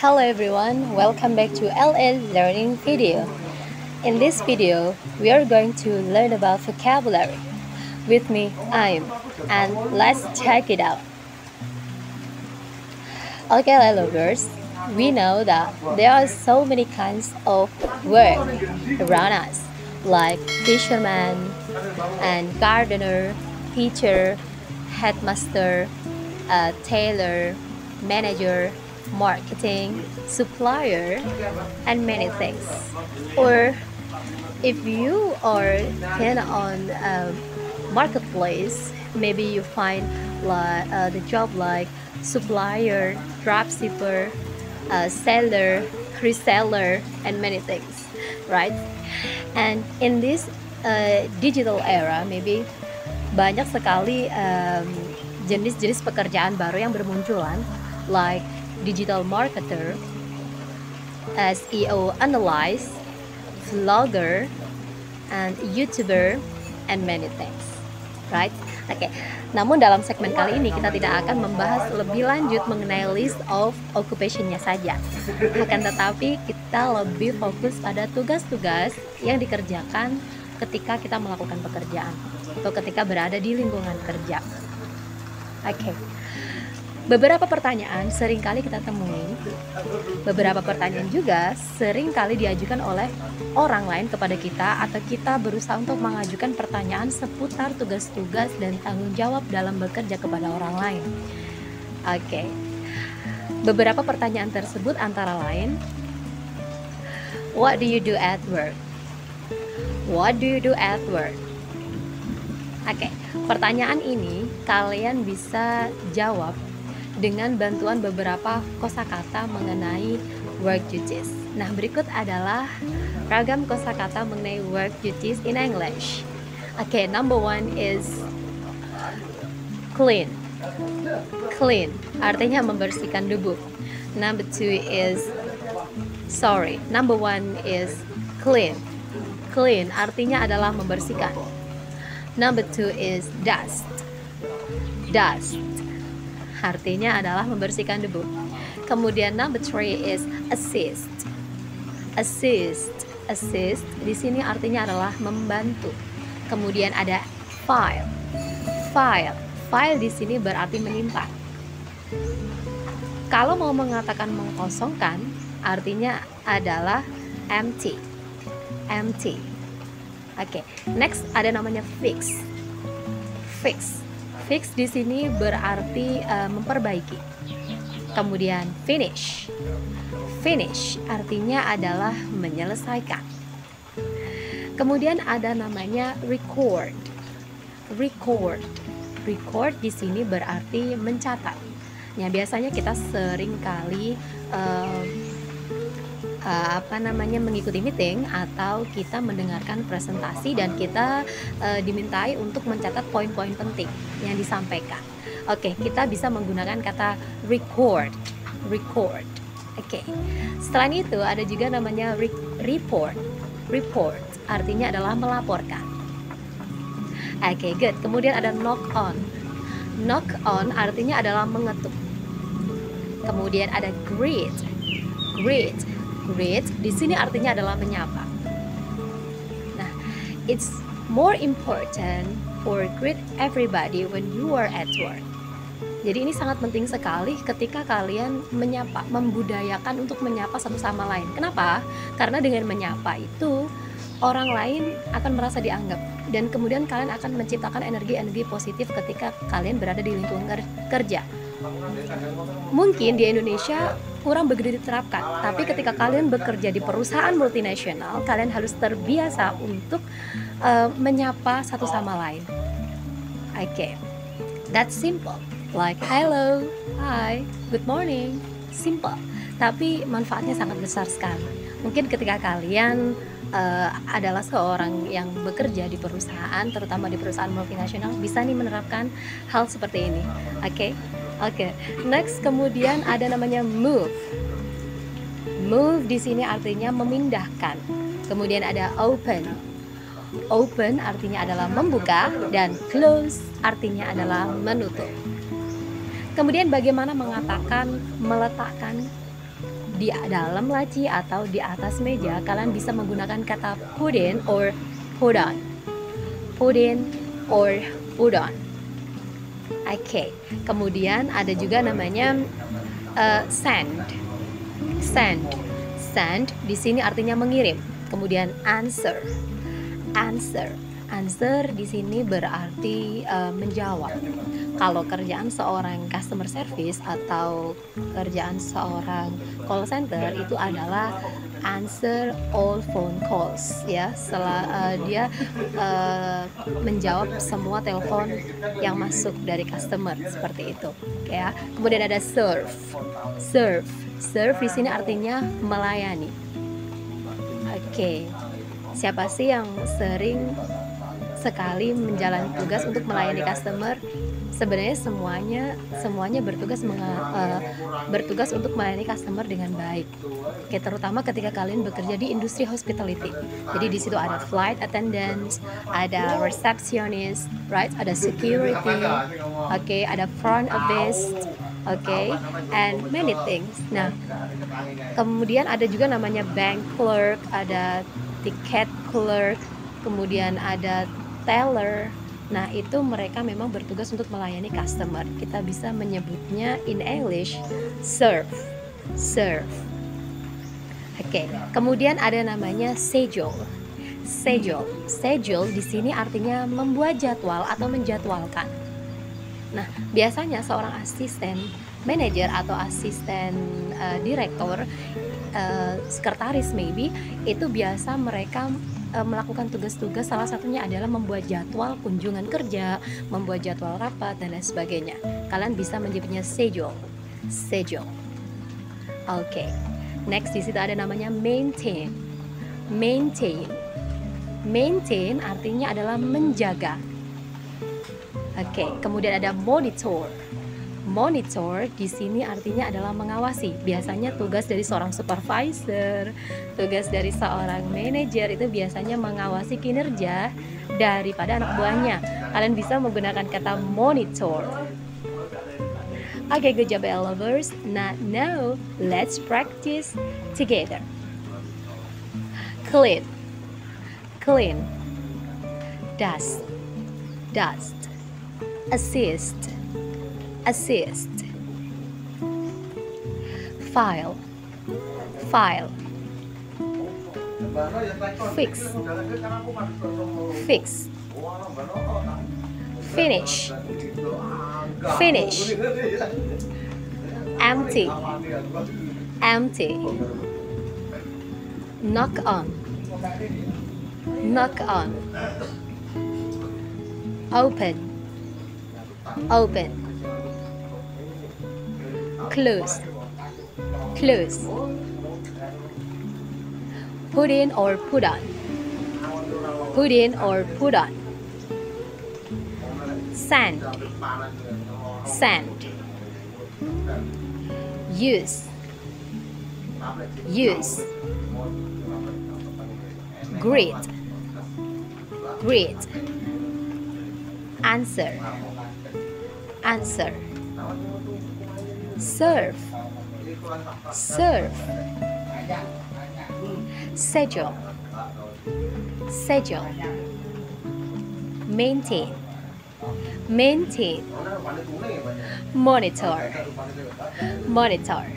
Hello everyone, welcome back to LL Learning video. In this video, we are going to learn about vocabulary. With me, I'm, and let's check it out. Okay, lovers, we know that there are so many kinds of work around us, like fisherman and gardener, teacher, headmaster, tailor, manager, marketing, supplier, and many things. Or if you are on a marketplace, maybe you find the job like supplier, dropshipper, seller, reseller, and many things, right? And in this digital era, maybe banyak sekali jenis-jenis pekerjaan baru yang bermunculan, like digital marketer, SEO analyst, vlogger, and YouTuber, and many things, right? Oke, namun dalam segmen kali ini kita tidak akan membahas lebih lanjut mengenai list of occupation-nya saja. Akan tetapi kita lebih fokus pada tugas-tugas yang dikerjakan ketika kita melakukan pekerjaan atau ketika berada di lingkungan kerja. Oke. Beberapa pertanyaan seringkali kita temui. Beberapa pertanyaan juga seringkali diajukan oleh orang lain kepada kita, atau kita berusaha untuk mengajukan pertanyaan seputar tugas-tugas dan tanggung jawab dalam bekerja kepada orang lain. Oke. Beberapa pertanyaan tersebut antara lain, what do you do at work? What do you do at work? Oke, pertanyaan ini kalian bisa jawab dengan bantuan beberapa kosakata mengenai work duties. Nah, berikut adalah ragam kosakata mengenai work duties in English. Oke, number one is clean. Clean artinya membersihkan debu. Number two is Number one is clean. Clean artinya adalah membersihkan. Number two is dust. Dust artinya adalah membersihkan debu. Kemudian number three is assist. Assist di sini artinya adalah membantu. Kemudian ada file. File di sini berarti menyimpan. Kalau mau mengatakan mengkosongkan, artinya adalah empty. Oke, next ada namanya fix. Fix di sini berarti memperbaiki. Kemudian finish artinya adalah menyelesaikan. Kemudian ada namanya record di sini berarti mencatat. Ya, biasanya kita sering kali mengikuti meeting atau kita mendengarkan presentasi dan kita dimintai untuk mencatat poin-poin penting yang disampaikan. Oke, kita bisa menggunakan kata record. Oke. Setelah itu ada juga namanya report artinya adalah melaporkan. Oke, good. Kemudian ada knock on artinya adalah mengetuk. Kemudian ada greet di sini artinya adalah menyapa. Nah, it's more important for greet everybody when you are at work. Jadi ini sangat penting sekali ketika kalian menyapa, membudayakan untuk menyapa satu sama lain. Kenapa? Karena dengan menyapa itu orang lain akan merasa dianggap, dan kemudian kalian akan menciptakan energi-energi positif ketika kalian berada di lingkungan kerja. Mungkin di Indonesia kurang begitu diterapkan, tapi ketika kalian bekerja di perusahaan multinasional, kalian harus terbiasa untuk menyapa satu sama lain. Oke, that's simple, like hello, hi, good morning. Simple, tapi manfaatnya sangat besar sekali. Mungkin ketika kalian adalah seorang yang bekerja di perusahaan, terutama di perusahaan multinasional, bisa nih menerapkan hal seperti ini. Oke. Next, kemudian ada namanya move. Move di sini artinya memindahkan. Kemudian ada open. Open artinya adalah membuka, dan close artinya adalah menutup. Kemudian bagaimana mengatakan meletakkan di dalam laci atau di atas meja, kalian bisa menggunakan kata put in or put on. Put in or put on. Oke. Kemudian ada juga namanya send. Send. Send di sini artinya mengirim. Kemudian answer. Answer. Answer di sini berarti menjawab. Kalau kerjaan seorang customer service atau kerjaan seorang call center itu adalah answer all phone calls, ya. Setelah dia menjawab semua telepon yang masuk dari customer, seperti itu, ya. Kemudian ada serve. Serve. Serve di sini artinya melayani. Oke. Siapa sih yang sering sekali menjalani tugas untuk melayani customer? Sebenarnya semuanya bertugas untuk melayani customer dengan baik. Oke, terutama ketika kalian bekerja di industri hospitality. Jadi di situ ada flight attendant, ada receptionist, right? Ada security, oke, ada front office, oke, and many things. Nah, kemudian ada juga namanya bank clerk, ada ticket clerk, kemudian ada teller. Nah, itu mereka memang bertugas untuk melayani customer. Kita bisa menyebutnya in English serve. Serve. Oke, kemudian ada namanya schedule. Schedule. Schedule di sini artinya membuat jadwal atau menjadwalkan. Nah, biasanya seorang asisten manajer atau asisten direktur, sekretaris maybe, itu biasa mereka melakukan tugas-tugas, salah satunya adalah membuat jadwal kunjungan kerja, membuat jadwal rapat, dan lain sebagainya. Kalian bisa menyebutnya schedule. Schedule. Oke. Next di situ ada namanya maintain. Maintain. Maintain artinya adalah menjaga. Oke. Kemudian ada monitor. Monitor di sini artinya adalah mengawasi. Biasanya tugas dari seorang supervisor, tugas dari seorang manajer itu biasanya mengawasi kinerja daripada anak buahnya. Kalian bisa menggunakan kata monitor. Okay, good job, lovers. Now let's practice together. Clean, clean. Dust, dust. Assist, assist. File, file. Fix, fix. Finish, finish. Empty, empty. Knock on, knock on. Open, open. Close, close. Put in or put on. Put in or put on. Send, send. Use, use. Greet, greet. Answer, answer. Serve, serve. Schedule, schedule. Maintain, maintain. Monitor, monitor.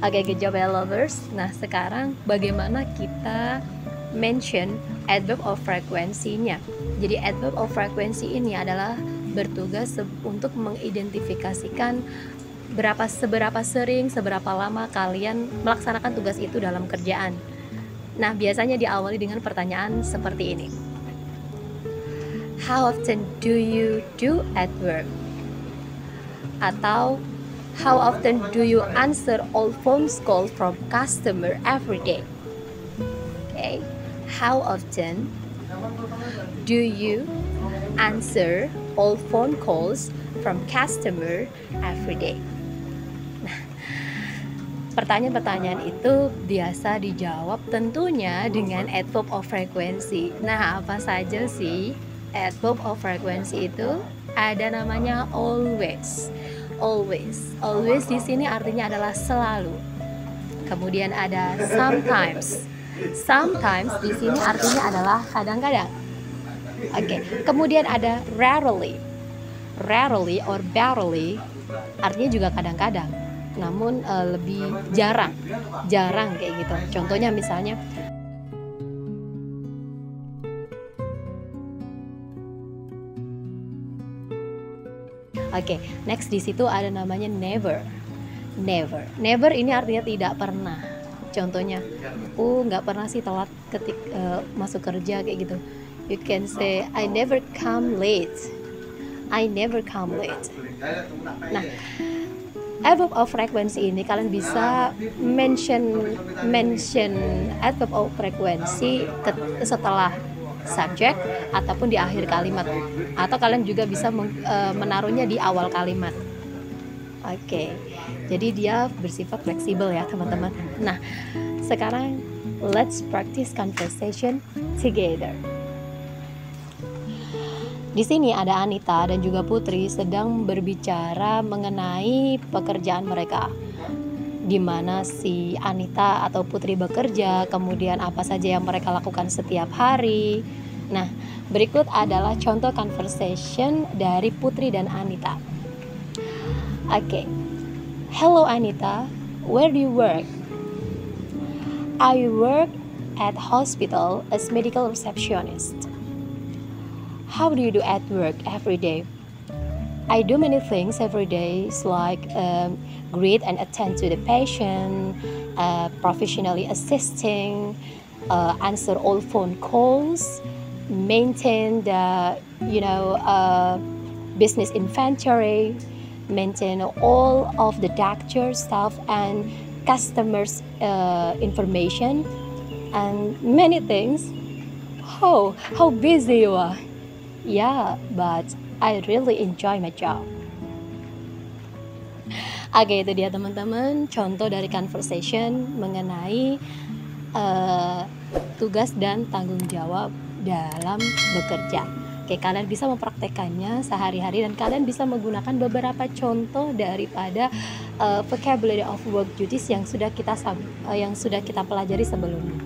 Oke, good job ya lovers. Nah, sekarang bagaimana kita mention adverb of frequency-nya. Jadi adverb of frequency ini adalah bertugas untuk mengidentifikasikan seberapa sering, seberapa lama kalian melaksanakan tugas itu dalam kerjaan. Nah, biasanya diawali dengan pertanyaan seperti ini. How often do you do adverb? Atau how often do you answer all phone calls from customer every day? Okay. How often do you answer all phone calls from customer every day? Nah, pertanyaan-pertanyaan itu biasa dijawab tentunya dengan adverb of frequency. Nah, apa saja sih adverb of frequency itu? Ada namanya always. Always. Always di sini artinya adalah selalu. Kemudian ada sometimes. Sometimes di sini artinya adalah kadang-kadang. Oke, kemudian ada rarely. Rarely or barely artinya juga kadang-kadang, namun lebih jarang kayak gitu. Contohnya misalnya oke, next di situ ada namanya never. Never ini artinya tidak pernah. Contohnya, nggak pernah sih telat masuk kerja kayak gitu. You can say I never come late. I never come late. Nah, adverb of frequency ini kalian bisa mention adverb of frequency setelah subject ataupun di akhir kalimat, atau kalian juga bisa menaruhnya di awal kalimat. Oke, jadi dia bersifat fleksibel ya teman-teman. Nah, sekarang let's practice conversation together. Di sini ada Anita dan juga Putri sedang berbicara mengenai pekerjaan mereka, di mana si Anita atau Putri bekerja, kemudian apa saja yang mereka lakukan setiap hari. Nah, berikut adalah contoh conversation dari Putri dan Anita. Oke. Hello Anita, where do you work? I work at hospital as medical receptionist. How do you do at work every day? I do many things every day, like greet and attend to the patient, professionally assisting, answer all phone calls, maintain the business inventory, maintain all of the doctor staff and customers information, and many things. Oh, how busy you are! Yeah, but I really enjoy my job. Oke, itu dia teman-teman, contoh dari conversation mengenai tugas dan tanggung jawab dalam bekerja. Oke, kalian bisa mempraktekannya sehari-hari dan kalian bisa menggunakan beberapa contoh daripada vocabulary of work duties yang sudah kita pelajari sebelumnya.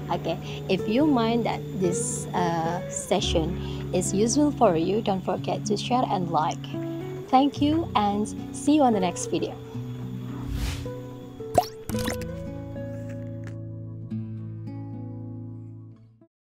Okay, if you mind that this session is useful for you, don't forget to share and like. Thank you and see you on the next video.